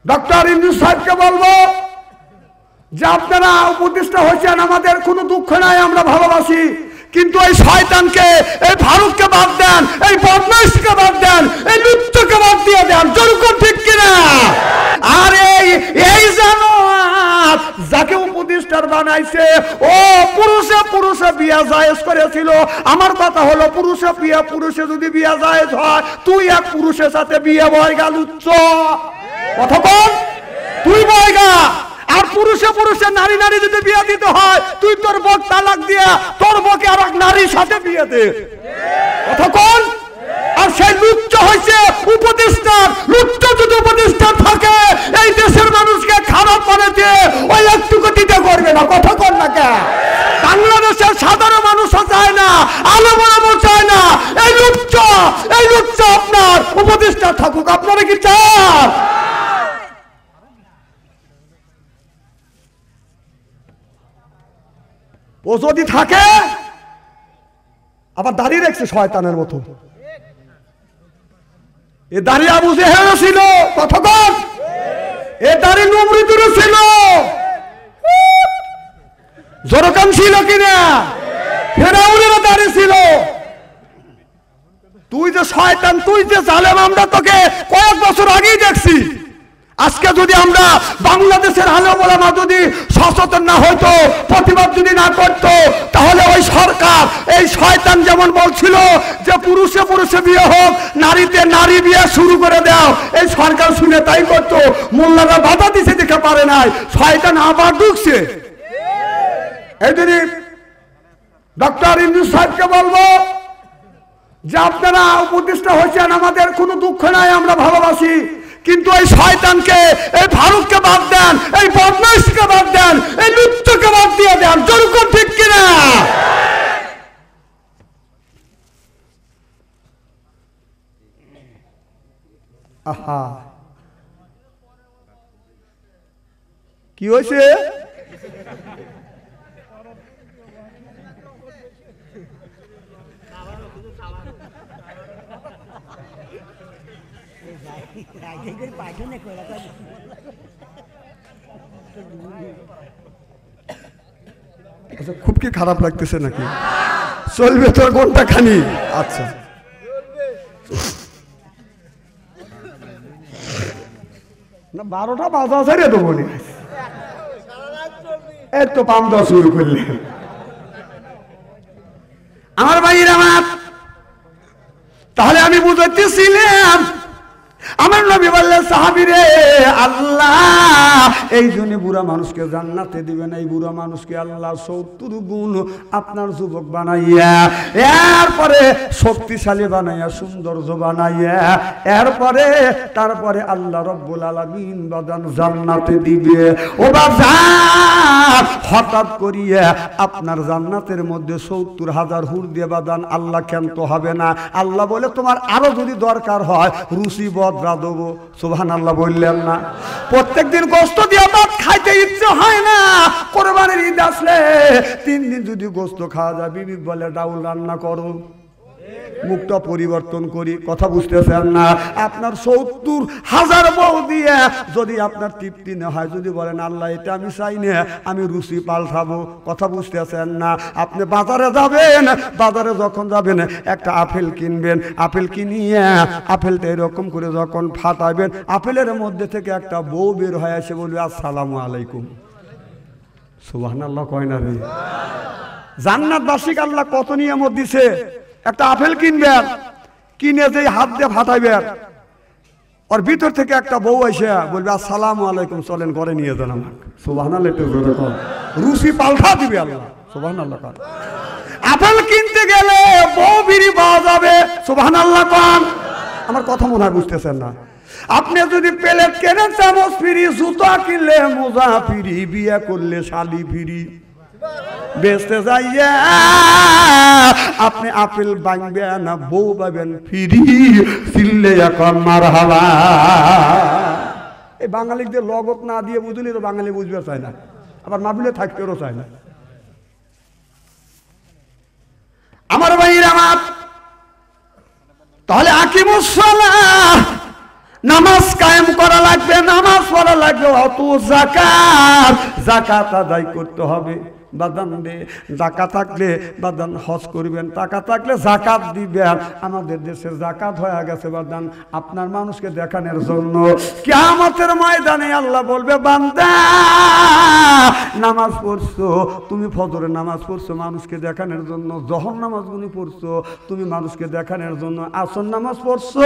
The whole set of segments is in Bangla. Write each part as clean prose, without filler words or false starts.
ডক্টর ইউনূস সাহেবকে বলবো যে আপনারা উপদেষ্টা হয়েছেন, আমাদের কোনো দুঃখ নাই, আমরা ভালোবাসি, কিন্তু এই শয়তানকে, এই ফারুককে বাদ দেন, এই বদমাইশকে বাদ দেন, এই লুচ্চকে বাদ দিয়ে দেন। জোরকর ঠিক কিনা? আর এই জানোয়ার যাকে উপদেষ্টার বানাইছে ও পুরুষে পুরুষে বিয়া জায়েজ করেছিল। আমার কথা হলো পুরুষে যদি বিয়া জায়েজ হয়, তুই এক পুরুষের সাথে বিয়ে বয়গা লুচ্চ। কথা বল, তুই বয়গা। আর পুরুষে পুরুষে নারী নারী যদি বিয়ে দিতে হয়, তুই তোর বক তালাক দিয়া তোর বকে আর এক নারীর সাথে বিয়ে দে। কথা বল। আর সেই লুচ্চ হয়েছে উপদেষ্টা। লুচ্চ যদি উপদেষ্টা থাকে, এই দেশের মানুষকে খারাপ বানাতে ওই একটুকু দিতে করবে না। কথা কর না কে? বাংলাদেশের সাধারণ মানুষও চায় না, আলেমও চায় না এই লুচ্চ আপনার উপদেষ্টা থাকুক। আপনারা কি চান? ও যদি থাকে, আবার দাঁড়িয়ে রেখেছে শয়তানের মতো। এ দাঁড়িয়ে আবু জেহেল ছিল, কতক্ষণ এ দাঁড়িয়ে নমরুদের ছিল, জরকান ছিল কিনা, ফেরাউনেরও দাঁড়িয়ে ছিল। তুই যে শয়তান, তুই যে জালেম, আমরা তোকে কয়েক বছর আগেই দেখছি। আজকে যদি আমরা বাংলাদেশের আলেম ওলামা যদি সচেতন না হইতো, প্রতিবাদ যদি না করতো, তাহলে ওই সরকার, এই শয়তান যেমন বলছিল যে পুরুষে পুরুষে বিয়ে হোক, নারীতে নারী বিয়ে শুরু করে দাও, এই সরকার শুনে তাই করতো। মোল্লারা বাধা দিছে, দেখে পারে নাই, শয়তান আবার ঢুকছে। এই জন্য ডক্টর ইউনূস সাহেবকে বলবো যে আপনারা উপদেষ্টা হয়েছেন, আমাদের কোনো দুঃখ নাই, আমরা ভালোবাসি, কিন্তু এই শয়তানকে, এই ফারুককে বাদ দেন, এই বদমাইশকে বাদ দেন, এই লুচ্চকে বাদ দিয়ে দেন। জোরকর ঠিক কিনা? আহা, কি হয়েছে? আচ্ছা, খুব কি খারাপ লাগতেছে নাকি? চলবে তোর ঘন্টা খানি? আচ্ছা, না 12টা বাজা ছেড়ে দেবো, এই তো 5-10 শুরু করলে। আমার ভাইয়ের আমার, তাহলে আমি বুঝতেছিলাম, আমার নবী বললেন সাহাবীরে, আল্লাহ এই জন্য বুড়া মানুষকে জান্নাতে দিবেন, এই বুড়া মানুষকে আল্লাহ 70 গুণ আপনার যুবক বানাইয়া, এরপরে শক্তিশালী বানাইয়া, সৌন্দর্য বানাইয়া, এরপরে তারপরে আল্লাহ রব্বুল আলামিন বাদান জান্নাতে দিবে। ও বাজার, হঠাৎ করিয়া আপনার জান্নাতের মধ্যে 70,000 হুর দিয়ে বাদান আল্লাহ ক্ষান্ত হবে না। আল্লাহ বলে তোমার আরো যদি দরকার হয় রুচি বদলা দেবো। সুবহানাল্লাহ বললেন না? প্রত্যেকদিন গোস্ত দিয়ে ভাত খাইতে ইচ্ছে হয় না। কোরবানির ঈদ আসলে 3 দিন যদি গোস্ত খাওয়া যায়, বিবি বলে ডাউল রান্না করো, মুখটা পরিবর্তন করি। কথা বুঝতেছেন না? আপনার 70,000 বউ দিয়ে যদি আপনার তৃপ্তি না হয়, যদি বলেন আল্লাহ এটা আমি চাই না, আমি রুচি পাল্টাবো। কথা বুঝতেছেন না? আপনি বাজারে যাবেন, বাজারে যখন যাবেন একটা আপেল কিনবেন, আপেল কিনিয়ে আপেলটা এরকম করে যখন ফাটাবেন, আপেলের মধ্যে থেকে একটা বউ বের হয়ে এসে বলবে আসসালামু আলাইকুম। সুবহানাল্লাহ কয় না রে? জান্নাতবাসীকে আল্লাহ কত নিয়ামত দিছে। একটা আপেল কিনবেন, কিনে যে হাত দিয়ে ফাটাইবেন, ওর ভিতর থেকে একটা বউ এসে বলবে আসসালামু আলাইকুম, চলেন ঘরে নিয়ে যান আমাকে। সুবহানাল্লাহ, একটু জোরে কর। রুচি পাল্টা দিবে আল্লাহ। সুবহানাল্লাহ কর। আপেল কিনতে গেলে বউ বিড়ি পাওয়া যাবে। সুবহানাল্লাহ কর। আমার কথা মনে হয় বুঝতেছেন না? আপনি যদি প্লেট কেনেন, চামচ ফ্রি, জুতা কিনলে মোজা ফ্রি, বিয়ে করলে শালি ফ্রি, বেচতে যাইয়া আপনি আপেল ভাঙবেন না, বউ পাবেন ফ্রি, চিল্লে এখন মারহাবা। এই বাঙালিদের লগত না দিয়ে বুঝলি তো বাঙালি বুঝবে চায় না, আবার মাহফিলে থাকতেও চায় না। আমার ভাইয়ের আমার, তাহলে আকিমুস সালাহ, নামাজ কায়েম করা লাগবে, নামাজ তুতু যাকাত, যাকাত আদায় করতে হবে বাদান রে। টাকা থাকলে বাদান হজ করবেন, টাকা থাকলে যাকাত দিবেন। আমাদের দেশের যাকাত হয়ে গেছে বাদান আপনার মানুষকে দেখানোর জন্য। কিয়ামতের ময়দানে আল্লাহ বলবে, বান্দা নামাজ পড়ছো তুমি, ফজরের নামাজ পড়ছো মানুষকে দেখানোর জন্য, জোহর নামাজগুলি পড়ছো তুমি মানুষকে দেখানোর জন্য, আসর নামাজ পড়ছো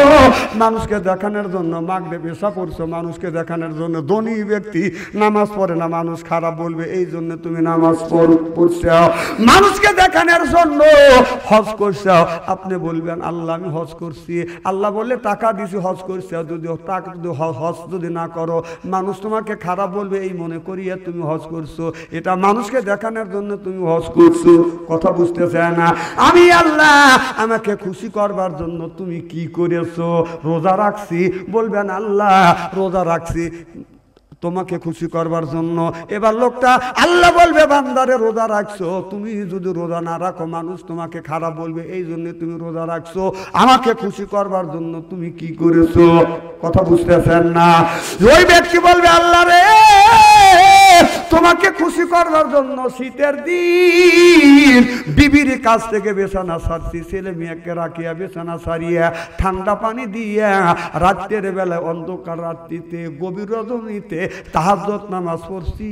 মানুষকে দেখানোর জন্য, মাগরিব এশা পড়ছো মানুষকে দেখানোর জন্য। ধনী ব্যক্তি নামাজ পড়ে না, মানুষ খারাপ বলবে, এই জন্য তুমি নামাজ পড়ছো মানুষকে দেখানোর জন্য। হজ করছো, আপনি বলবেন আল্লাহ আমি হজ করছি, আল্লাহ বললে টাকা দিছি হজ করছো, যদি টাকা হজ যদি না করো মানুষ তোমাকে খারাপ বলবে, এই মনে করিয়ে তুমি হজ করছো, এটা মানুষকে দেখানোর জন্য তুমি হজ করছো। কথা বুঝতেছে না? আমি আল্লাহ আমাকে খুশি করবার জন্য তুমি কি করেছো? রোজা রাখছি, বলবেন আল্লাহ রোজা রাখছি তোমাকে খুশি করবার জন্য। এবার লোকটা আল্লাহ বলবে, বান্দারে রোজা রাখছো, তুমি যদি রোজা না রাখো মানুষ তোমাকে খারাপ বলবে, এই জন্য তুমি রোজা রাখছো, আমাকে খুশি করবার জন্য তুমি কি করেছো? কথা বুঝতেছেন না? ওই ব্যক্তি বলবে, আল্লাহ রে তোমাকে খুশি করবার জন্য শীতের দিন বিবির কাছ থেকে বিছানা সারছি, ছেলে মেয়েকে রাখিয়া বিছানা সারিয়া ঠান্ডা পানি দিয়া রাত্রের বেলায় অন্ধকার রাত্রিতে গভীর রজনীতে তাহাজ্জুদ নামাজ পড়ছি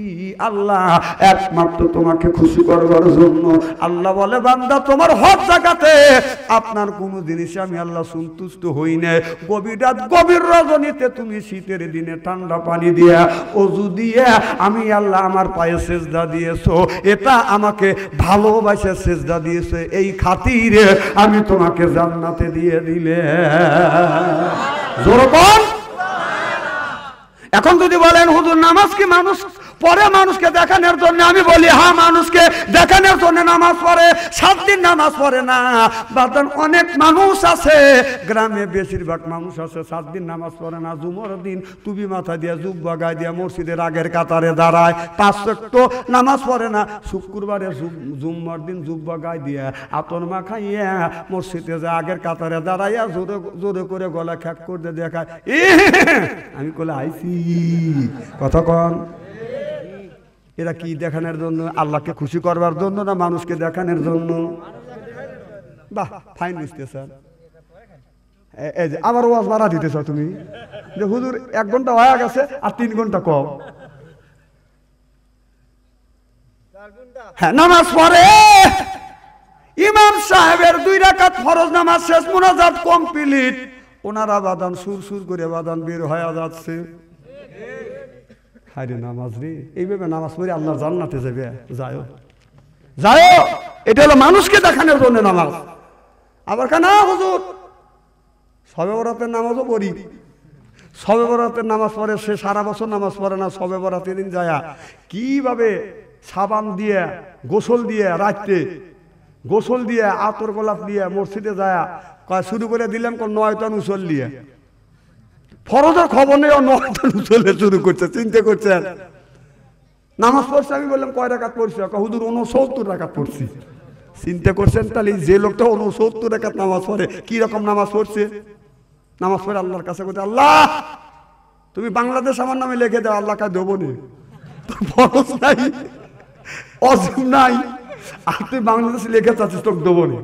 আল্লাহ একমাত্র তোমাকে খুশি করবার জন্য। আল্লাহ বলে, বান্দা তোমার হক জায়গাতে আপনার কোনো জিনিসে আমি আল্লাহ সন্তুষ্ট হই না। গভীর রাত গভীর রজনীতে তুমি শীতের দিনে ঠান্ডা পানি দিয়া ওযু দিয়া আমি আল্লাহ আমার পায়ে সেজদা দিয়েছো, এটা আমাকে ভালোবাসে সেজদা দিয়েছে, এই খাতিরে আমি তোমাকে জান্নাতে দিয়ে দিলে। জোরে বল। এখন যদি বলেন হুজুর নামাজ কি মানুষ পরে মানুষকে দেখানোর জন্য, আমি বলি হ্যাঁ মানুষকে দেখানোর জন্য নামাজ পড়ে, 7 দিন নামাজ পড়ে না। বাদান অনেক মানুষ আছে গ্রামে, বেশিরভাগ মানুষ আছে 7 দিন নামাজ পড়ে না। জুমার দিন টুপি মাথা দিয়া জুব্বা গায়ে দিয়া মসজিদের আগের কাতারে দাঁড়ায়, 5 ওয়াক্ত নামাজ পড়ে না। শুক্রবারে জুম্মার দিন জুব্বা গায়ে দিয়া আতর মাখাইয়া মসজিদে যায়, আগের কাতারে দাঁড়াইয়া জোরে জোরে করে গলা খ্যাক করতে দেখায়, আমি কলে আইছি। কথা কন, এরা কি দেখানোর জন্য? আল্লাহকে খুশি করবার জন্য না মানুষকে দেখানোর জন্য? বাহ, ফাইন বুঝতে স্যার। এই যে আবার ওয়াজ বাড়া দিতেছ তুমি, যে হুজুর 1 ঘন্টা হয়ে গেছে আর 3 ঘন্টা কম। হ্যাঁ, নামাজ পড়ে ইমাম সাহেবের 2 রাকাত ফরজ নামাজ শেষ, মুনাজাত কমপ্লিট, ওনারা বাদান সুর সুর করে বাদান বের হয়ে যাচ্ছে। হায়রে নামাজ রে, এইভাবে নামাজ পড়ে আল্লাহ জান্নাতে যাবে, যাও যাও, এটা হলো মানুষকে দেখানোর জন্য নামাজ। আবার কেন হুজুর শবে বরাতের নামাজও পড়ি, শবে বরাতের নামাজ পড়ে, সে সারা বছর নামাজ পড়ে না, শবে বরাতের দিন যায় কিভাবে সাবান দিয়ে গোসল দিয়ে রাখতে, গোসল দিয়ে আতর গোলাপ দিয়ে মসজিদে যায় শুরু করে দিলাম 9টা নুসল দিয়ে, ফরজের খবর নেই 9টা নুসলে শুরু করছে। চিন্তা করছেন নামাজ পড়ছে, আমি বললাম কয় রাকাত পড়ছি? হুজুর 69 রাকাত পড়ছি। চিন্তা করছেন তাহলে যে লোকটা 69 রাকাত নামাজ পড়ে কি রকম নামাজ পড়ছে? নামাজ পড়ে আল্লাহর কাছে বলতে, আল্লাহ তুমি বাংলাদেশ আমার নামে লিখে দাও, আল্লাহ কা দেবো নি, তোর ফরজ নাই অজিব নাই, আর তুই বাংলাদেশে লিখে চাচ্ছিস তোকে দেবো নি।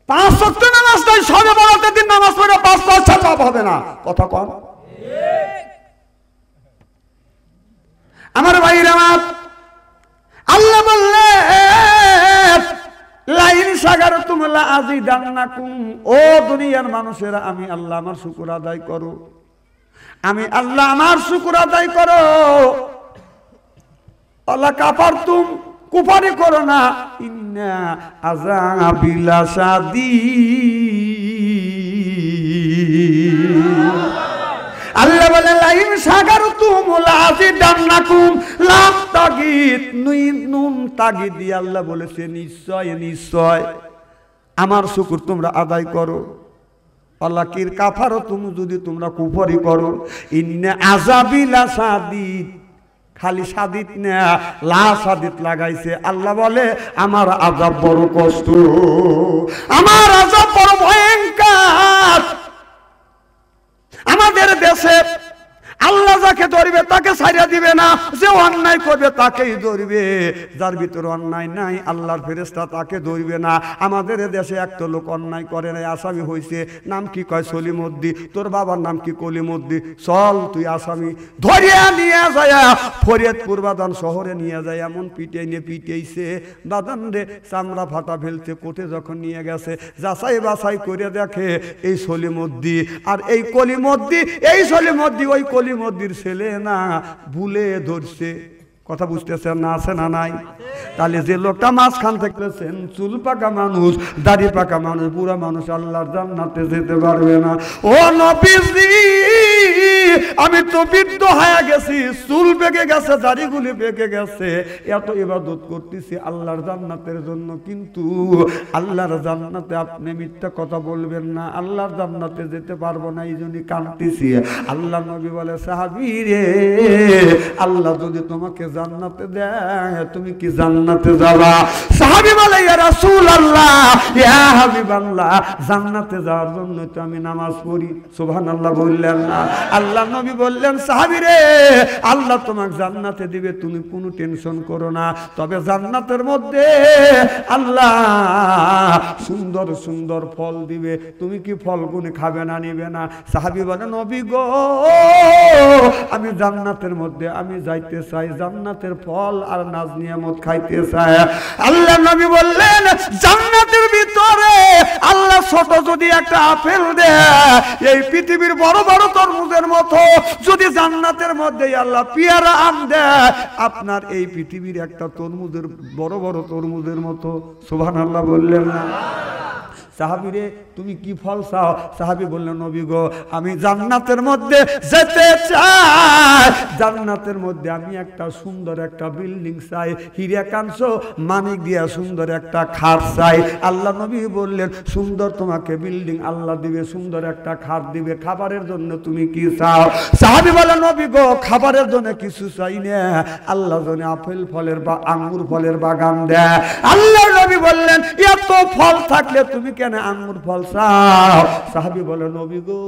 5 ওয়াক্ত নামাজ নাই, শবে বরাতের দিন নামাজ পড়ে 5 ওয়াক্ত সওয়াব হবে না। কথা কন আমার ভাইরা, আল্লাহ বললেন লাইন শাকারতুম লাযিদান্নাকুম, ও দুনিয়ার মানুষেরা আমি আল্লাহ আমার শুকর আদায় করো, আমি আল্লাহ আমার শুকর আদায় করো। আল্লাহ কাফারতুম, কুফরি করো না, ইন্না আযাবি লাশাদীদ। আল্লাহ বলে লাইন শাকারতুম লাযিদান্নাকুম, লাম তাগিদ নুন তাগিদ দিয়ে আল্লাহ বলেছে নিশ্চয় নিশ্চয় আমার শুকর তোমরা আদায় করো। আল্লাহ কির কাফারতুম, যদি তোমরা কুফরি করো, ইন্না আযাবি লাশাদীদ, খালি সাদিত না লা সাদিত লাগাইছে। আল্লাহ বলে আমার আযাব বড় কষ্ট, আমার আযাব বড় ভয়ঙ্কর। আমাদের দেশে যাকে ধরবে তাকে ছাড়িয়ে দিবে না, যে অন্যায় করবে তাকেই ধরবে। যার ভিতরে অন্যায় নাই আল্লাহর ফেরেশতা তাকে ধরবে না। আমাদের দেশে একটা লোক অন্যায় করে নাই, আসামি হয়েছে, নাম কি কয় সলিমউদ্দিন, তোর বাবার নাম কি কলিমউদ্দিন, চল তুই আসামি, ধরিয়া নিয়ে যায় ফরিদপুর বাদান শহরে নিয়ে যায়, এমন পিটে নিয়ে পিটেইছে বাদান রে চামড়া ফাটা ফেলতে। কোর্টে যখন নিয়ে গেছে যাচাই বাছাই করে দেখে এই সলিমউদ্দিন আর এই কলিমউদ্দিন, এই সলিমউদ্দিন ওই কলিমউদ্দির ছেলে না, ভুলে ধরছে। কথা বুঝতেছেন না? আছে না নাই? তাহলে যে লোকটা মাঝখান থেকে চুল পাকা মানুষ, দাড়ি পাকা মানুষ, বুড়া মানুষ আল্লাহর জান্নাতে যেতে পারবে না। ও নবীজি, আমি তো বৃদ্ধ হয়ে গেছি, চুল পেকে গেছে, দাড়িগুলি পেকে গেছে, এত ইবাদত করতেছি আল্লাহর জান্নাতের জন্য, কিন্তু আল্লাহর জান্নাতে আপনি মিথ্যা কথা বলবেন না, আল্লাহর জান্নাতে যেতে পারবো না, এই জন্যই কাঁদতেছি। আল্লাহ নবী বলে, সাহাবী রে, আল্লাহ যদি তোমাকে জান্নাতে দেয় তুমি কি জান্নাতে যাবা? সাহাবী বলে, ইয়া রাসূলুল্লাহ, ইয়া হাবিবাল্লাহ, জান্নাতে যাওয়ার জন্য তো আমি নামাজ পড়ি। সুবহানাল্লাহ বললেন না? আল্লাহ নবী বললেন, সাহাবী রে, আল্লাহ তোমাকে জান্নাতে দিবে, তুমি কোনো টেনশন করো না, তবে জান্নাতের মধ্যে আল্লাহ সুন্দর সুন্দর ফল দিবে, তুমি কি ফলগুলো খাবে না, নিবে না? সাহাবী বলে, নবী গো, আমি জান্নাতের মধ্যে আমি যাইতে চাই, জান্নাতের ফল আর নাজ নিয়ামত খাইতে চাই। আল্লাহ নবী বললেন, জান্নাতের ভিতরে আল্লাহ ছোট যদি একটা আপেল দেয়, এই পৃথিবীর বড় বড় তরমুজের মতো, যদি জান্নাতের মধ্যে আল্লাহ পেয়ারা আম দেয়, আপনার এই পৃথিবীর একটা তরমুজের বড় বড় তরমুজের মতো। সুবহানাল্লাহ বললেন না? সাহাবী রে, তুমি কি ফল চাও? সাহাবী বললেন, নবী গো, আমি জান্নাতের মধ্যে যেতে চাই, জান্নাতের মধ্যে আমি একটা সুন্দর একটা বিল্ডিং চাই, হীরা কাঁচো মানিক দিয়া সুন্দর একটা খাট চাই। আল্লাহ নবী বললেন, সুন্দর তোমাকে বিল্ডিং আল্লাহ দিবে, সুন্দর একটা খাট দিবে, খাবারের জন্য তুমি কি চাও? সাহাবী বলেন, নবী গো, খাবারের জন্য কিছু চাই না, আল্লাহ জন্য আপেল ফলের বা আঙ্গুর ফলের বাগান দেয়। আল্লাহ নবী বললেন, এত ফল থাকলে তুমি কেন আঙ্গুর ফল চাও? সাহাবী বলে, নবী গো,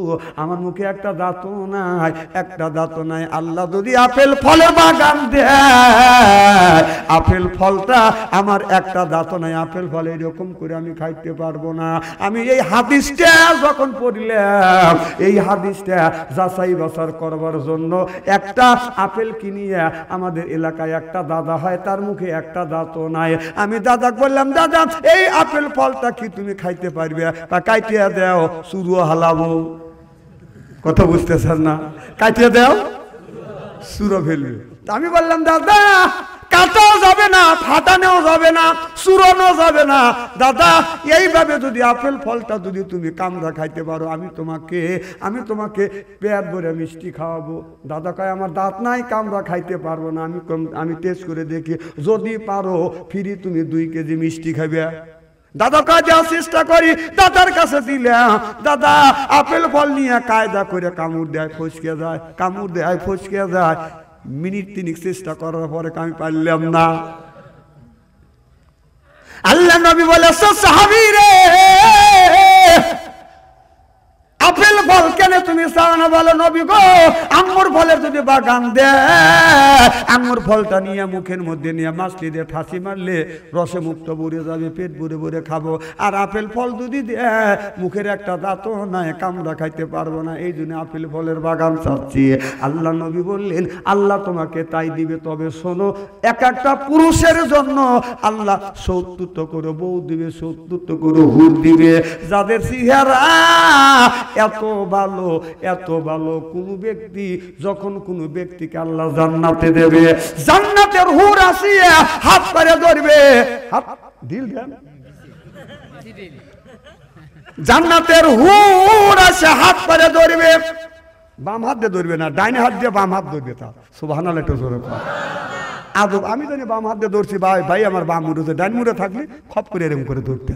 আমার মুখে একটা দাঁতও নাই, একটা দাঁতও নাই, আল্লাহ যদি আপেল ফলের বাগান দেয়, আপেল ফলটা আমার একটা দাঁতও নাই, আপেল ফল এরকম করে আমি খাইতে পারবো না। আমি এই হাদিসটা যখন পড়লাম, এই হাদিসটা যাচাই বাছাই করবার জন্য একটা আপেল কিনিয়া, আমাদের এলাকায় একটা দাদা হয়, তার মুখে একটা দাঁতও নাই, আমি দাদা বললাম, দাদা এই আপেল ফলটা কি তুমি খাইতে পারবে? বা কাইটিয়া দাও, সুরুও হালাবো। কথা বুঝতেছেন না? কাইটিয়া দাও, সুরো ফেলবে। আমি বললাম, দাদা কাটাও যাবে না, ফাটানো যাবে না, চুরানো যাবে না, দাদা এইভাবে যদি আপেল ফলটা যদি তুমি কামড়া খাইতে পারো, আমি তোমাকে পেট ভরে মিষ্টি খাওয়াবো। দাদা কয়, আমার দাঁত নাই, কামড়া খাইতে পারবো না, আমি টেস্ট করে দেখি, যদি পারো ফিরি তুমি 2 কেজি মিষ্টি খাবে। দাদা কাজ চেষ্টা করি, দাদার কাছে দিলাম, দাদা আপেল ফল নিয়ে কায়দা করে কামড় দেয়, ফসকে যায়, কামড় দেয়, ফসকে যায়। মিনিট 3 চেষ্টা করার পরে আমি পারলাম না। আল্লাহ নবী বলে, সাহাবী রে, আপেল ফল কেন তুমি চাও না? বলো, নবী গো, আঙ্গুর ফলের যদি বাগান দেয়, আঙ্গুর ফলটা নিয়ে মুখের মধ্যে নিয়ে মাছলি দিয়ে ফাঁসি মারলে রসে মুক্ত ভরে যাবে, পেট ভরে ভরে খাবো। আর আপেল ফল যদি দেয়, মুখের একটা দাঁতও নাই, কামড়া খাইতে পারবো না, এই জন্য আপেল ফলের বাগান চাচ্ছি। আল্লাহ নবী বললেন, আল্লাহ তোমাকে তাই দিবে, তবে শোনো, এক একটা পুরুষের জন্য আল্লাহ 70 করে বউ দিবে, 70 করে হুর দিবে। যাদের চেহারা এত ভালো, এত ভালো, কোন ব্যক্তি যখন কোন ব্যক্তিকে আল্লাহ জান্নাতে দেবে, জান্নাতের হুর আসিয়া হাত করে ধরবে, হাত দিল দেন, জান্নাতের হুর আসে হাত করে ধরবে, বাম হাত দিয়ে ধরবে না, ডাইন হাত দিয়ে বাম হাত ধরবে। তা সুবহানাল্লাহ, একটু জোরে কর। আদব, আমি জানি বাম হাত দিয়ে ধরছি, ভাই আমার বাম মুড়ে, ডাইন মুড়ে থাকলে খপ করে এরকম করে ধরতে,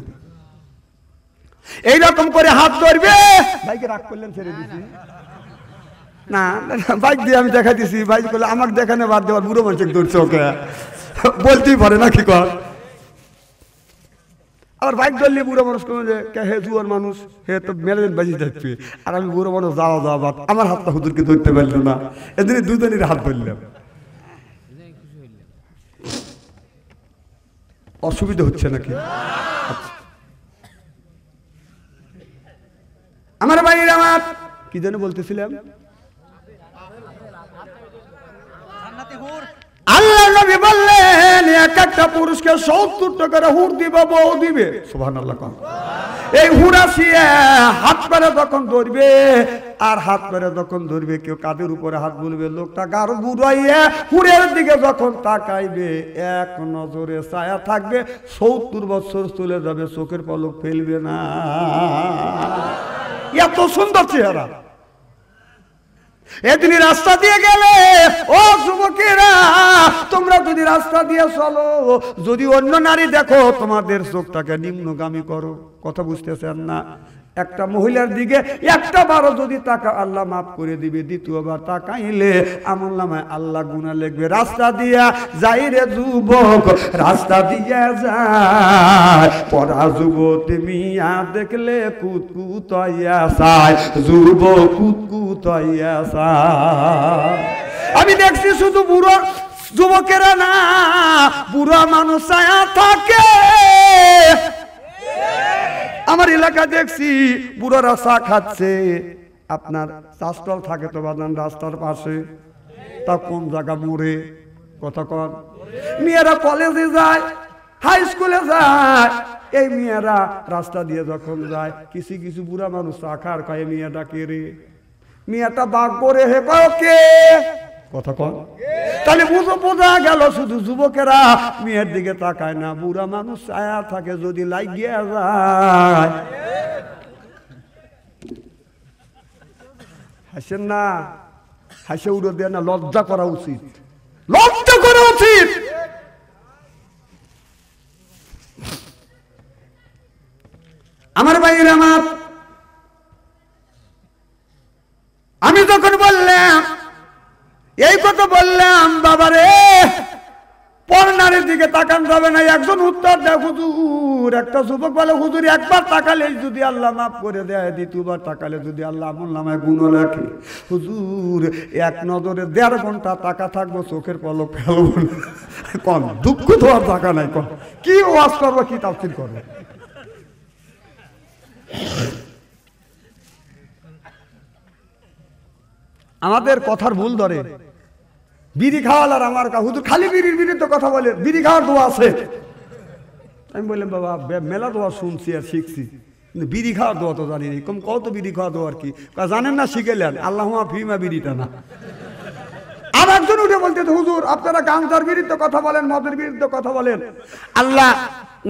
এইরকম করে হাত ধরবে। ভাইকে রাগ করলেন, ছেড়ে দিছি না, বাইক দিয়ে আমি দেখা দিছি, বাইক করলে আমাকে দেখানো বাদ দেওয়ার, বুড়ো মানুষকে ধরছে, ওকে বলতেই পারে না, কি কর। আর বাইক ধরলে বুড়ো মানুষ কোনো যে হে জুয়ার মানুষ হে তো মেলে বাজি থাকবে, আর আমি বুড়ো মানুষ যাওয়া যাওয়া বাদ, আমার হাতটা হুজুরকে ধরতে পারলো না, এদিনে দুজনের হাত ধরলাম। অসুবিধা হচ্ছে নাকি? আমার ভাইয়ের আমার কি যেন বলতেছিলাম, আল্লাহ নবী বললেন এক একটা পুরুষকে 70 টাকা হুর দিবে, বউ দিবে। সুবহানাল্লাহ। এই হুর আসিয়া হাত পেরে যখন ধরবে, আর হাত পেরে যখন ধরবে, কেউ কাদের উপরে হাত বলবে, লোকটা গাড় বুড়াইয়া হুরের দিকে যখন তাকাইবে, এক নজরে ছায়া থাকবে, 70 বছর চলে যাবে, চোখের পলক ফেলবে না। এত সুন্দর চেহারা। এদিন রাস্তা দিয়ে গেলে, ও যুবকেরা, তোমরা যদি রাস্তা দিয়ে চলো, যদি অন্য নারী দেখো, তোমাদের চোখটাকে নিম্নগামী করো। কথা বুঝতেছেন না? একটা মহিলার দিকে একটা বারো যদি তাকা, আল্লাহ মাফ করে দিবে। দ্বিতীয়বার তাকাইলে আমলনামায় আল্লাহ গুনাহ লিখবে। রাস্তা দিয়া যাই রে যুবক, রাস্তা দিয়া যায়, পড়া যুবতী মিয়া দেখলে কুতকুতাইয়া চায়, যুবক কুতকুতাইয়া চায়। আমি দেখছি শুধু বুড়ো যুবকেরা না, বুড়া মানুষ ছায়া থাকে। আমার এলাকা দেখছি বুড়োরা চা খাচ্ছে, আপনার চা স্টল থাকে তো বাদান রাস্তার পাশে, তা কোন জায়গা মোড়ে, কথা কন। মেয়েরা কলেজে যায়, হাই স্কুলে যায়, এই মেয়েরা রাস্তা দিয়ে যখন যায়, কিছু কিছু বুড়া মানুষ চা খার কয়, মেয়েটা কে রে? মেয়েটা বাঘ করে হে কয় কে, কথা কন। তাহলে বোঝা গেল শুধু যুবকেরা মেয়ের দিকে তাকায় না, বুড়া মানুষ ছায়া থাকে যদি লাগিয়ে যায়। হাসেন না, হাসে উড়ে দেয় না, লজ্জা করা উচিত, লজ্জা করা উচিত। আমার ভাইয়ের আমার, আমি যখন বললাম এই কথা, বললাম বাবারে পর নারীর দিকে তাকান যাবে না, একজন উত্তর দেয় হুজুর। একটা যুবক বলে, হুজুর একবার তাকালে যদি আল্লাহ মাফ করে দেয়, দ্বিতীয়বার তাকালে যদি আল্লাহ আমলনামায় গুনাহ রাখে। হুজুর এক নজরে 1.5 ঘন্টা তাকা থাকবো, চোখের পলক ফেলবো না। কন দুঃখ তো আর টাকা নাই, কন কি ওয়াজ করবো, কি তাফসীর করবো। আমাদের কথার ভুল ধরে, বিড়ি খাওয়ালার আমার হুজুর খালি বিড়ির বিরুদ্ধে কথা বলে, বিড়ি খাওয়ার দোয়া আছে। আমি বললাম বাবা মেলা দোয়া শুনছি আর শিখছি, কিন্তু বিড়ি খাওয়ার দোয়া তো জানি, কম কত বিড়ি খাওয়া দোয়া আর কি জানেন না, শিখেলেন আল্লাহুম্মা ফিমা বিড়িটা না। আর একজন উঠে বলতে, হুজুর আপনারা গাঁজার বিরুদ্ধে কথা বলেন, মদের বিরুদ্ধে কথা বলেন, আল্লাহ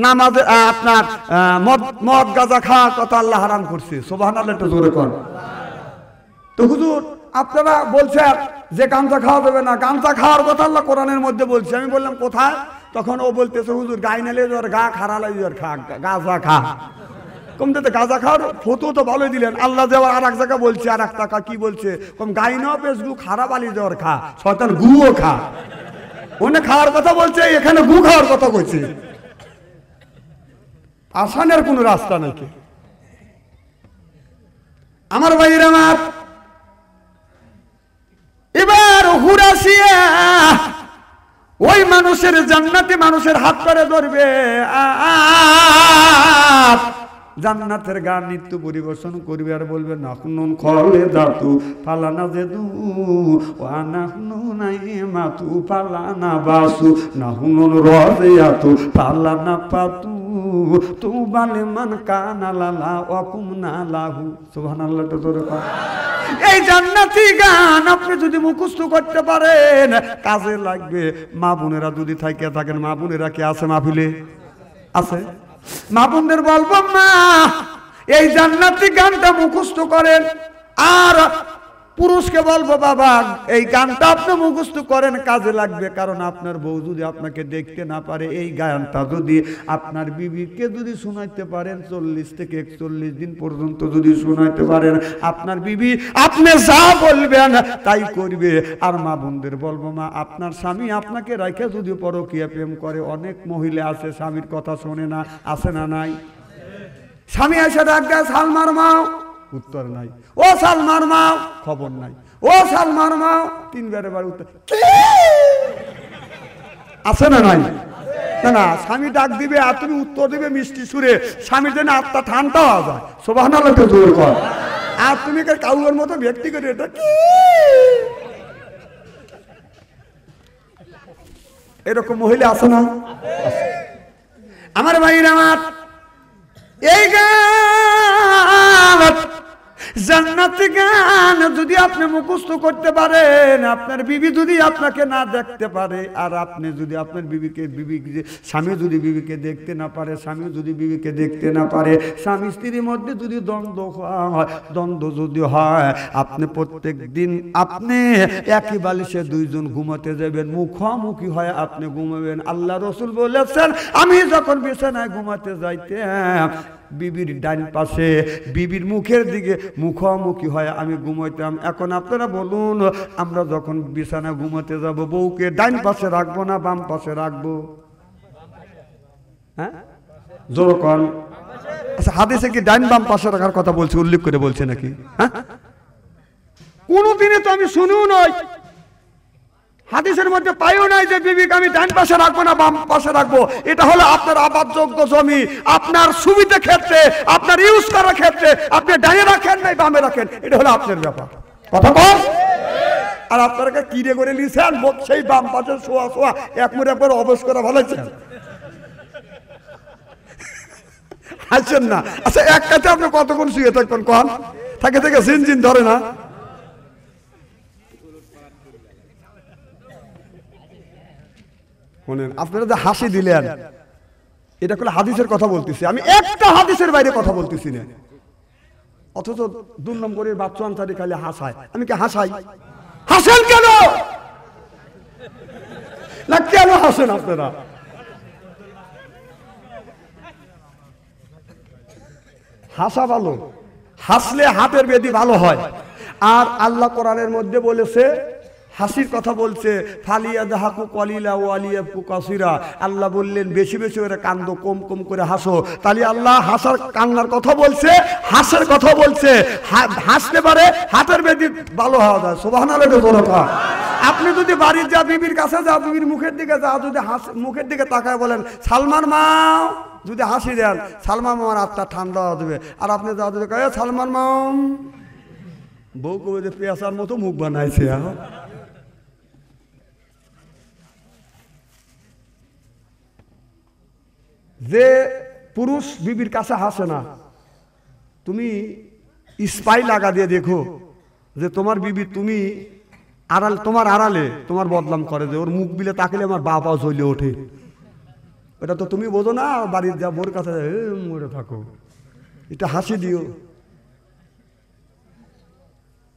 নামাজে আপনার মদ গাঁজা খাওয়ার কথা আল্লাহ হারাম করছে। সুবহানাল্লাহ, একটু জোরে কর। তো হুজুর আপনারা বলছেন যে গাঁজা খাওয়া যাবে না, গাঁজা খাওয়ার কথা আল্লাহ কোরআনের মধ্যে বলছে। আমি বললাম কোথায়? তখন ও বলতেছে, হুজুর গাই নালে জ্বর গা খারালে জ্বর খা, গাঁজা খা। কমতে গাঁজা খাওয়ার ফটো তো ভালোই দিলেন, আল্লাহ যাওয়ার আর এক জায়গা বলছে, আর এক টাকা কি বলছে, কম গাই ন পেস গু খারাপ আলি জ্বর খা, শয়তান গুও খা। ওনে খাওয়ার কথা বলছে, এখানে গু খাওয়ার কথা বলছে। আসানের কোনো রাস্তা নাকি? আমার ভাইয়ের আমার, এবার হুরাসিয়া ওই মানুষের জান্নাতে মানুষের হাত ধরে ধরবে, জান্নাতের গান নৃত্য পরিবেশন করবে, আর বলবে নাহনুন খালিদাতু ফালানা জেদু ওয়া নাহনু নাইমাতু ফালানা বাসু নাহনুন রাজিয়াতু ফালানা পাতু তুবা লিমান কানা লালা ওয়া কুমনা লাহু। সুবহানাল্লাহ, তো জোরে কর। এই জান্নাতি গান আপনি যদি মুখস্থ করতে পারেন কাজে লাগবে। মা বোনেরা যদি থাকেন, মা বোনেরা কি আছে মাহফিলে? আছে। মা বোনদের বলবো, মা এই জান্নাতি গানটা মুখস্থ করেন, আর পুরুষকে বলবো বাবা এই গানটা আপনি মুখস্থ করেন, কাজে লাগবে। কারণ আপনার বউ যদি আপনাকে দেখতে না পারে, এই গানটা যদি আপনার বিবিকে যদি শোনাইতে পারেন 40 থেকে 41 দিন পর্যন্ত যদি শোনাইতে পারেন, আপনার বিবি আপনি যা বলবেন তাই করবে। আর মা বোনদের বলবো, মা আপনার স্বামী আপনাকে রাখে যদি পরকীয়া প্রেম করে, অনেক মহিলা আছে স্বামীর কথা শোনে না, আছে না নাই? স্বামী এসে ডাকবে সালমার মা, উত্তর নাই। ও সালমার মা, খবর নাই। ও সালমার মা, 3 বারে বার উত্তর। আছে না নাই? না না, স্বামী ডাক দিবে আর তুমি উত্তর দিবে মিষ্টি সুরে, স্বামীর জন্য আত্মা ঠান্ডা হওয়া যায়। সুবহানাল্লাহকে জোর কর। আর তুমি কাউয়ের মতো ব্যক্তি করে এটা কি, এরকম মহিলা আছে না? আমার ভাইরা আমার, এই গান জান্নাতি গান যদি আপনি মুখস্থ করতে পারেন, আপনার বিবি যদি আপনাকে না দেখতে পারে, আর আপনি যদি আপনার স্বামী যদি বিবিকে দেখতে না পারে, স্বামী যদি বিবিকে দেখতে না পারে, স্বামী স্ত্রীর মধ্যে যদি দ্বন্দ্ব যদি হয়, আপনি প্রত্যেক দিন আপনি একই বালিশে 2 জন ঘুমাতে যাবেন, মুখোমুখি হয় আপনি ঘুমাবেন। আল্লাহ রসুল বলেছেন, আমি যখন বিছানায় ঘুমাতে যাইতাম, বিবির ডান পাশে বিবির মুখের দিকে মুখোমুখি হয় আমি ঘুমাইতাম। এখন আপনারা বলুন, আমরা যখন বিছানা ঘুমাতে যাব, বউকে ডান পাশে রাখবো না বাম পাশে রাখবো? হ্যাঁ, জোর কোন? আচ্ছা, হাদিসে কি ডান বাম পাশে রাখার কথা বলছে, উল্লেখ করে বলছে নাকি? হ্যাঁ, কোনদিনে তো আমি শুনিও নয়, হাদিসের মধ্যে পাইও নাই যে বিবিকে আমি ডান পাশে রাখবো না বাম পাশে রাখবো। এটা হলো আপনার আবাদযোগ্য জমি, আপনার সুবিধা ক্ষেত্রে, আপনার ইউজ করার ক্ষেত্রে আপনি ডানে রাখেন নাই বামে রাখেন, এটা হলো আপনার ব্যাপার। কথা কম। আর আপনারা কিরে করে নিছেন, সেই বাম পাশে শোয়া শোয়া একবার অবশ করা ভালো হয়েছে, আসছেন না? আচ্ছা, এক কাছে আপনি কতক্ষণ শুয়ে থাকবেন কন? থাকে থেকে জিন ধরে না? আপনারা যে হাসি দিলেন, এটা করলে হাদিসের কথা বলতেছি আমি, একটা হাদিসের বাইরে কথা বলতেছি না। অথচ 2 নম্বরের বাচ্চা আনসারি খালি হাসায়। আমি কি হাসাই? হাসেন কেন? না কেন হাসেন আপনারা? হাসা ভালো, হাসলে হাতের বেদি ভালো হয়। আর আল্লাহ কোরআনের মধ্যে বলেছে, হাসির কথা বলছে, ফালিয়া দাহাকু কলিলা ওয়ালিয়াবকু কাসিরা। আল্লাহ বললেন বেশি বেশি করে কান্দো, কম কম করে হাসো। তাহলে আল্লাহ হাসার কান্নার কথা বলছে, হাসের কথা বলছে। হাসতে পারে হাতের বেদি ভালো হওয়া যায়। সুবহানাল্লাহ। আপনি যদি বাড়ির যা বিবির কাছে যাও, বিবির মুখের দিকে যাও, যদি মুখের দিকে তাকায় বলেন সালমান মা, যদি হাসি দেন, সালমান মামার আত্মা ঠান্ডা হয়ে যাবে। আর আপনি যা যদি কয়ে সালমান মাম, বউ কবে যে পেঁচার মতো মুখ বানাইছে। যে পুরুষ বিবির কাছে হাসে না, তুমি স্পাই লাগা দিয়ে দেখো যে তোমার বিবি, তুমি তোমার আড়ালে তোমার বদনাম করে, যে ওর মুখ বিলে তাকলে আমার বাবা জ্বলে ওঠে। এটা তো তুমি বোঝো না, বাড়ির যা বোর কাছে মরে থাকো, এটা হাসি দিও।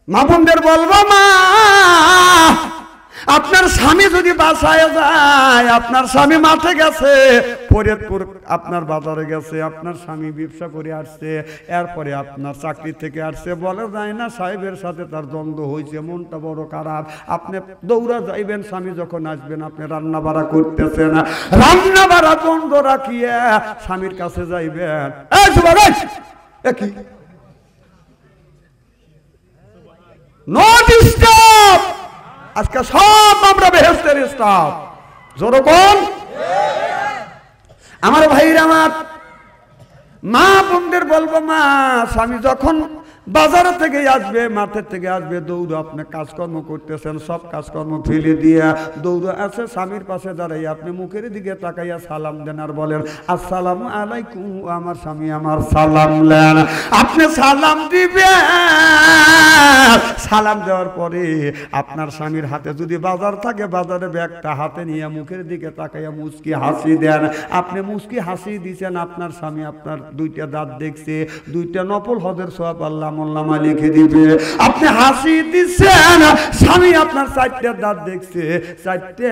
মা বোনদের বলবো, মা আপনার স্বামী যদি বাসায় যায়, আপনার স্বামী মাঠে গেছে, ফরিদপুর আপনার বাজারে গেছে, আপনার স্বামী ব্যবসা করে আসছে, এরপরে আপনার চাকরি থেকে আসছে, বলে যায় না সাহেবের সাথে তার দ্বন্দ্ব হয়েছে, মনটা বড় খারাপ, আপনি দৌড়া যাইবেন, স্বামী যখন আসবেন আপনি রান্না বাড়া করতেছেন, রান্না বাড়া বন্ধ রাখিয়ে স্বামীর কাছে যাইবেন। কি নো ডিস্টার্ব, আজকে সব আমরা বেহেশতের স্টাফ। যেরকম আমার ভাইরা, আমার মা বোনদের বলবো, মা স্বামী যখন বাজার থেকে আসবে, মাঠের থেকে আসবে, দৌড় আপনি কাজকর্ম করতেছেন, সব কাজকর্ম ফেলে দিয়ে দৌড় আছে স্বামীর পাশে দাঁড়াই, আপনি মুখের দিকে তাকাইয়া সালাম দেন আর বলেন আসসালামু আলাইকুম। আমার স্বামী আমার সালাম দেন, আপনি সালাম দিবেন। সালাম দেওয়ার পরে আপনার স্বামীর হাতে যদি বাজার থাকে, বাজারে ব্যাগটা হাতে নিয়ে মুখের দিকে তাকাইয়া মুচকি হাসি দেন। আপনি মুচকি হাসি দিচ্ছেন, আপনার স্বামী আপনার 2টা দাঁত দেখছে, 2টা নফল হজের সওয়াব আল্লাহ আমলনামায় লিখে দিবে। আপনি হাসি দিচ্ছেন, স্বামী আপনার 4টা দাঁত দেখছে, 4টা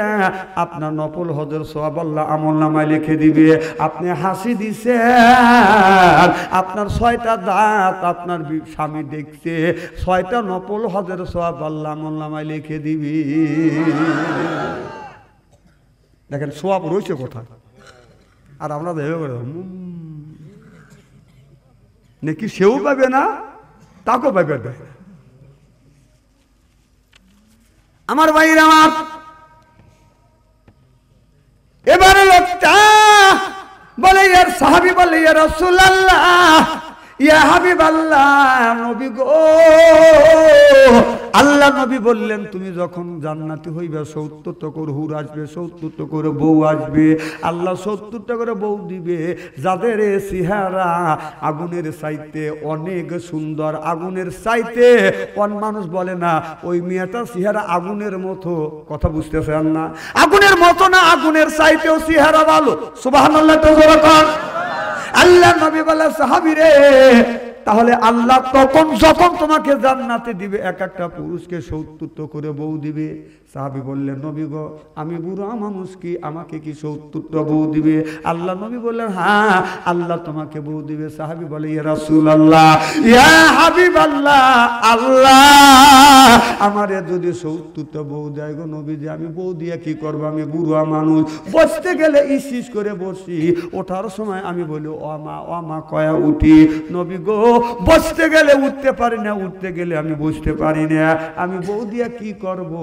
আপনার নফল হজের সওয়াব আল্লাহ আমলনামায় লিখে দিবে। আপনি হাসি দিচ্ছেন, আপনার 6টা দাঁত আপনার স্বামী দেখছে, 6টা নফল হজের সওয়াব আল্লাহ আমলনামায় লিখে দিবে। দেখেন সওয়াব রয়েছে কোথায়, আর আমরা ভেবে করে নাকি সেও পাবে না, তাকেও পাবে না। আমার ভাইরা আমার, এবারে লোকটা বলে, ইয়ার সাহাবী বলে, ইয়া রাসূলুল্লাহ, ইয়া হাবিবাল্লাহ, নবী গো, আল্লাহ নবী বললেন তুমি যখন জান্নাতি হইবে 70টা করে হুর আসবে, 70টা করে বউ আসবে, আল্লাহ 70টা করে বউ দিবে, যাদের চেহারা আগুনের চাইতে অনেক সুন্দর, আগুনের চাইতে কোন মানুষ বলে না ওই মেয়েটার চেহারা আগুনের মতো, কথা বুঝতেছেন না, আগুনের মতো না, আগুনের চাইতেও চেহারা ভালো। সুবহানাল্লাহ, তো জোরে কর। আল্লাহ নবী বলে, সাহাবীরে, তাহলে আল্লাহ তখন যখন তোমাকে জান্নাতে দিবে এক একটা পুরুষকে 70টা করে বউ দিবে। সাহাবী বললেন, নবী গো, আমি বুড়া মানুষ, কি আমাকে কি 70টা বউ দিবে? আল্লাহ নবী বললেন, হ্যাঁ, আল্লাহ তোমাকে বউ দিবে। সাহাবী বলে, ইয়া রাসূলুল্লাহ, ইয়া হাবিবাল্লাহ, আল্লাহ আমারে যদি 70টা বউ দেয় গো নবীজি, আমি বউ দিয়ে কি করব? আমি বুড়া মানুষ, বসতে গেলে ইসিস করে বসি, ওঠার সময় আমি বলি ও মা কয়া উঠি। নবী গো, বসতে গেলে উঠতে পারি না, উঠতে গেলে আমি বসতে পারি না, আমি বউ দিয়ে কি করব?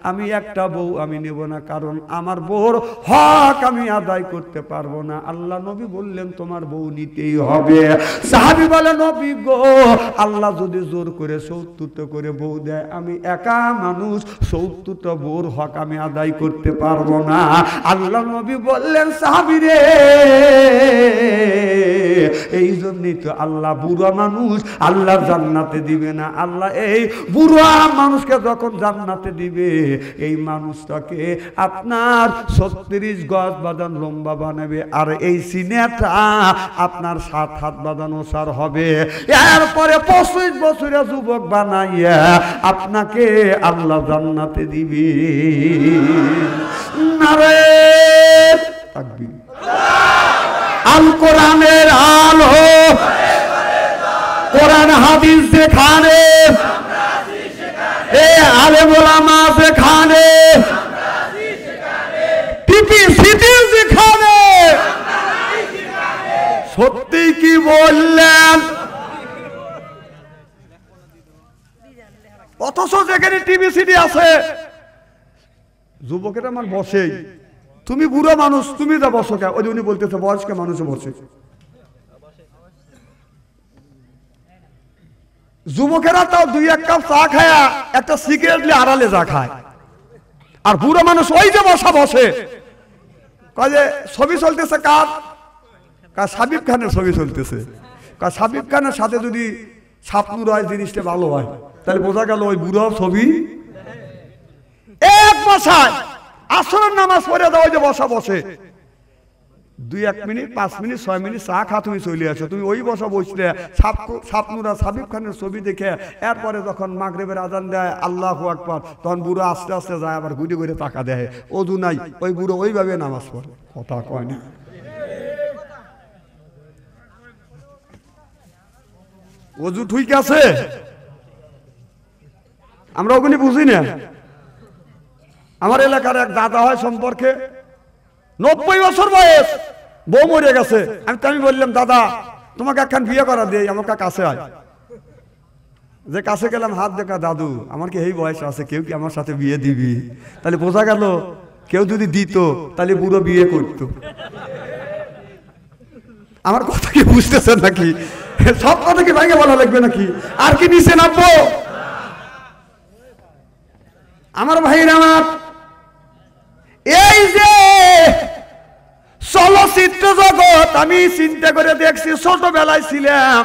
আমি একটা বউ আমি নেব না, কারণ আমার বউর হক আমি আদায় করতে পারবো না। আল্লাহ নবী বললেন, তোমার বউ নিতেই হবে। সাহাবী বলে, নবী গো, আল্লাহ যদি জোর করে 70টা করে বউ দেয়, আমি একা মানুষ, 70টা বউর হক আমি আদায় করতে পারবো না। আল্লাহ নবী বললেন, সাহাবী রে, এই জন্যই তো আল্লাহ বুড়া মানুষ আল্লাহ জান্নাতে দিবে না। আল্লাহ এই বুড়া মানুষকে যখন জান্নাতে দিবে, এই মানুষটাকে আপনার 36 গজ বাদান লম্বা বানাবে, আর এই সিনেটা আপনার 7 হাত বাদান ওসার হবে। এরপরে 25 বছরের যুবক বানাইয়া আপনাকে আল্লাহ জান্নাতে দিবে। নারে তাকবীর। আল কোরআনের আলো, কোরআন হাদিস যেখানে, এ আলেম ওলামা যেখানে, টিপি সিটি যেখানে, সত্যি কি বললেন? অথচ যেখানে টিভি সিটি আছে, যুবকেরা আমার বসেই, তুমি বুড়ো মানুষ, তুমি যা বসো কে? ওই উনি বলতেছে বয়স্ক মানুষও বসে। যুবকেরা তাও 2-1 কাপ চা খায়, একটা সিগারেট নিয়ে আড়ালে যা খায়, আর বুড়ো মানুষ ওই যে বসা বসে, কয় যে ছবি চলতেছে কার? সাবিব খানের ছবি চলতেছে। সাবিব খানের সাথে যদি ছাপনুর হয়, জিনিসটা ভালো হয়, তাহলে বোঝা গেল ওই বুড়ো ছবি এক বসায়। আসরের নামাজ পড়ে দাও, ওই যে বসা বসে 2-1 মিনিট, 5 মিনিট, 6 মিনিট চা খা, তুমি চলে আসো, তুমি ওই বসা বসলে ছাপনুরা সাবিব খানের ছবি দেখে, এরপরে যখন মাগরিবের আজান দেয় আল্লাহু আকবার, তখন বুড়ো আস্তে আস্তে যায়, আবার ঘুরে ঘুরে টাকা দেয়, ওযু নাই, ওই বুড়ো ওইভাবে নামাজ পড়ে। কথা কয় না? ওযু ঠিক আছে, আমরা ওগুলি বুঝি না। আমার এলাকার এক দাদা হয় সম্পর্কে, 90 বছর বয়স, বউ মরে গেছে। আমি বললাম, দাদা তোমাকে একখান বিয়ে করা দেই, আমাকে কাছে আয়। যে কাছে গেলাম, হাত দেখা, দাদু আমার কি এই বয়স আছে, কেউ কি আমার সাথে বিয়ে দিবি? তাহলে বোঝা গেল কেউ যদি দিত তাহলে বুড়ো বিয়ে করত। আমার কথা কি বুঝতেছেন নাকি? সব কথা কি ভাইকে বলা লাগবে নাকি? আর কি নিচে নামবো? আমার ভাইরা আমার, এই যে চলচ্চিত্র জগৎ, আমি চিন্তা করে দেখছি, ছোটবেলায় ছিলাম,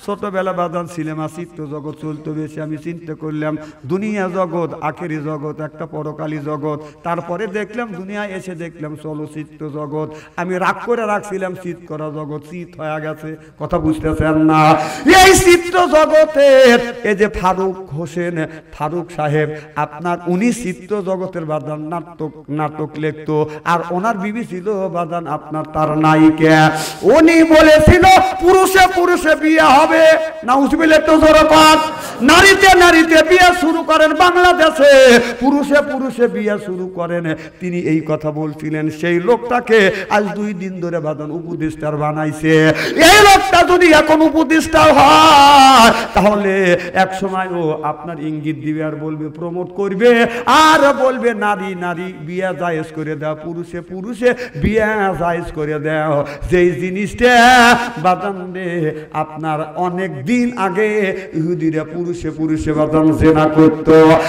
ছোটবেলা বাদান সিনেমা চিত্র জগৎ চলতো বেশি, আমি চিন্তা করলাম দুনিয়া জগৎ আখেরি জগৎ একটা পরকালী জগৎ। তারপরে দেখলাম দুনিয়া এসে দেখলাম চলচ্চিত্র জগৎ। আমি রাগ করে রাখছিলাম চিত করা জগৎ, চিত হয়ে গেছে। কথা বুঝতেছেন না? এই চিত্র জগতের এই যে ফারুক হোসেন ফারুক সাহেব আপনার, উনি চিত্র জগতের বাদান নাটক লিখতো, আর ওনার বিবি ছিল বাদান আপনার তার নায়িকা। উনি বলেছিল পুরুষে পুরুষে বিয়ে হবে, নাউজুবিল্লাহ তো জোরপাত, নারীতে নারীতে বিয়ে শুরু করেন বাংলাদেশে, পুরুষে পুরুষে বিয়ে শুরু করেন। তিনি এই কথা বলছিলেন। সেই লোকটাকে আজ 2 দিন ধরে বাদান উপদেষ্টার বানাইছে। এই লোকটা যদি এখন উপদেষ্টা হয় তাহলে এক সময় ও আপনার ইঙ্গিত দিবে আর বলবে প্রমোট করবে, আর বলবে নারী নারী বিয়ে জায়েজ করে দাও, পুরুষে পুরুষে বিয়ে জায়েজ করে দাও। যেই জিনিসটা বাদান রে আপনার অনেক দিন আগে ইহুদিরা পুরুষে পুরুষে বাদান জেনা করতো।